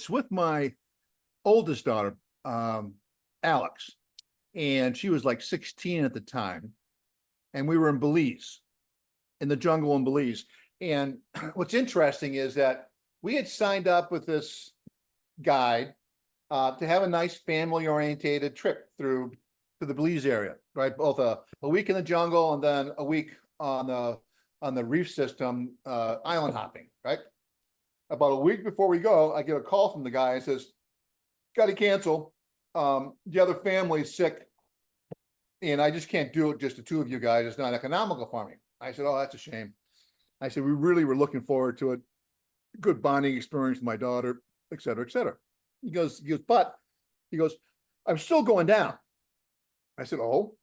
was with my oldest daughter, Alex, and she was like 16 at the time. And we were in Belize, in the jungle in Belize. And what's interesting is that we had signed up with this guide to have a nice family-orientated trip through to the Belize area, right? Both a week in the jungle and then a week on the reef system, island hopping, right? About a week before we go, I get a call from the guy and says, got to cancel. The other family's sick, and I just can't do it, just the two of you guys. It's not economical for me. I said, oh, that's a shame. I said, we really were looking forward to it. Good bonding experience with my daughter, et cetera, et cetera. He goes, I'm still going down. I said, oh.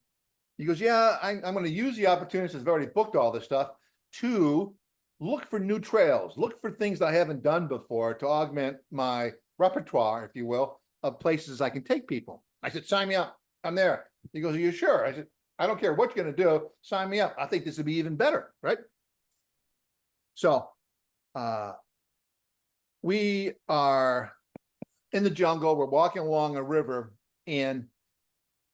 He goes, yeah, I'm going to use the opportunity, since I've already booked all this stuff, to look for new trails, look for things I haven't done before to augment my repertoire, if you will, of places I can take people. I said, sign me up. I'm there. He goes, are you sure? I said, I don't care what you're going to do. Sign me up. I think this would be even better, right? So we are in the jungle. We're walking along a river, and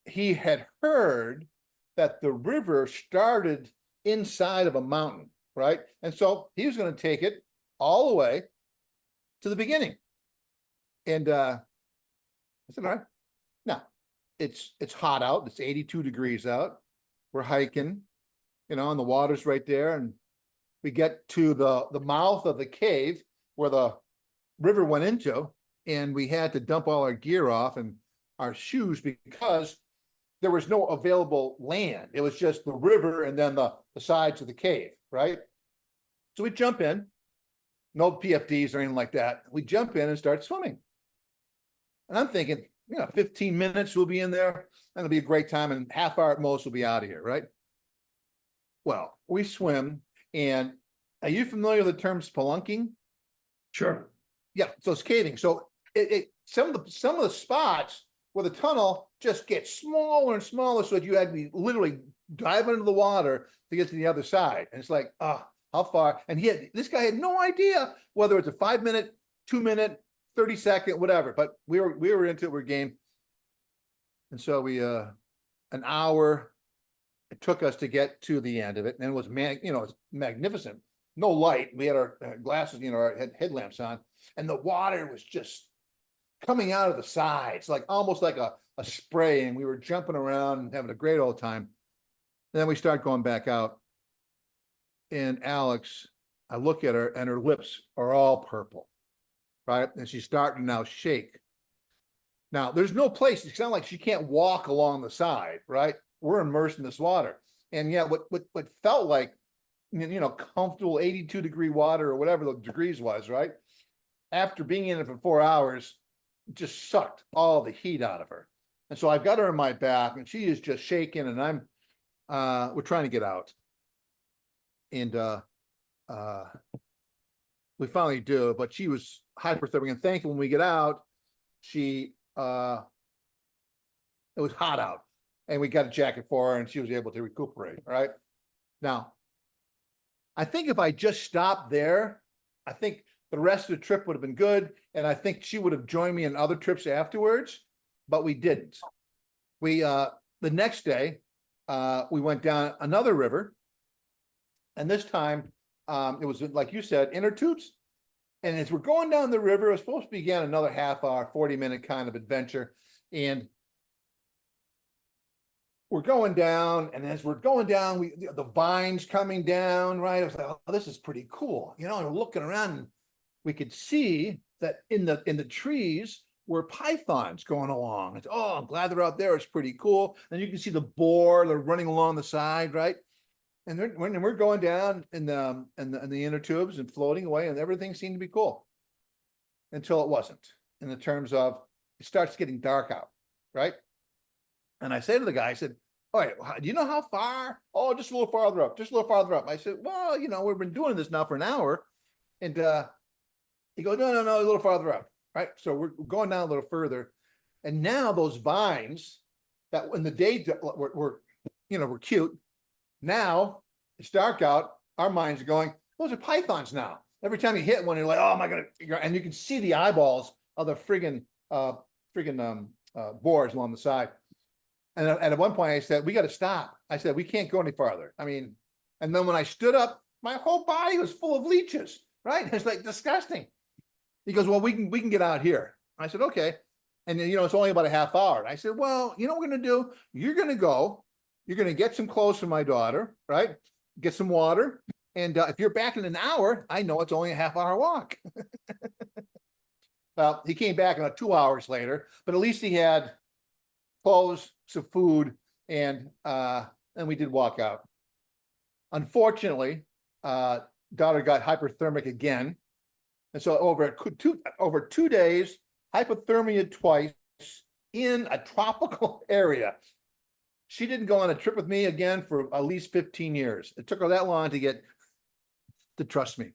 he had heard that the river started inside of a mountain, right? And so he was going to take it all the way to the beginning. And I said, all right. Now, it's hot out. It's 82 degrees out. We're hiking, and the water's right there. And we get to the mouth of the cave where the river went into, and we had to dump all our gear off and our shoes because there was no available land. It was just the river and then the sides of the cave, right? So we jump in, no PFDs or anything like that. We jump in and start swimming. And I'm thinking, 15 minutes we'll be in there. That'll be a great time, and half hour at most we'll be out of here, right? Well, we swim, and are you familiar with the term spelunking? Sure. Yeah, so it's caving. So some of the spots where the tunnel just gets smaller and smaller, so that you had to be literally dive into the water to get to the other side. And it's like, how far? And this guy had no idea whether it's a 5 minute, 2 minute, 30 second, whatever. But we were into it. We're game. And so we an hour it took us to get to the end of it, and it was it's magnificent. No light. We had our glasses, our headlamps on, and the water was just coming out of the sides, like almost like a spray, and we were jumping around and having a great old time. And then we start going back out, and Alex, I look at her, and her lips are all purple, right? And she's starting to now shake. Now, there's no place. It's not like she can't walk along the side, right? We're immersed in this water. And yeah, what felt like, comfortable 82-degree water or whatever the degrees was, right? After being in it for 4 hours, it just sucked all the heat out of her. And so I've got her in my back, and she is just shaking, and we're trying to get out. And we finally do, but she was hypothermic, and thankfully when we get out, it was hot out, and we got a jacket for her, and she was able to recuperate. Right now, I think if I just stopped there, I think the rest of the trip would have been good, and I think she would have joined me in other trips afterwards, but we didn't. We the next day we went down another river, and this time it was, like you said, inner tubes. And as we're going down the river, it was supposed to begin another half hour, 40-minute kind of adventure. And we're going down, and as we're going down, the vines coming down, right? I was like, oh, this is pretty cool. And we're looking around, and we could see that in the trees were pythons going along. It's, oh, I'm glad they're out there. It's pretty cool. And you can see the boar, they're running along the side, right? And when we're going down in the inner tubes and floating away, and everything seemed to be cool until it wasn't, in the terms of it starts getting dark out, right? And I say to the guy, I said, all right, do you know how far? Oh, just a little farther up, just a little farther up. I said, well, we've been doing this now for an hour. And he goes, no, a little farther up, right? So we're going down a little further. And now those vines that in the day were cute. Now it's dark out. Our minds are going, those are pythons now. Every time you hit one, you're like, oh my God. And you can see the eyeballs other friggin' boards along the side. And at one point I said, we got to stop. I said, we can't go any farther. I mean, and then when I stood up, my whole body was full of leeches, right? It's like disgusting. He goes, well, we can get out here. I said, okay. And then, it's only about a half hour. I said, well, you know what we're going to do? You're going to go, you're going to get some clothes for my daughter, right? Get some water. And if you're back in an hour, I know it's only a half-hour walk. Well, he came back about 2 hours later, but at least he had clothes, some food, and we did walk out. Unfortunately, daughter got hyperthermic again. And so over 2 days, hypothermia twice in a tropical area. She didn't go on a trip with me again for at least 15 years. It took her that long to trust me.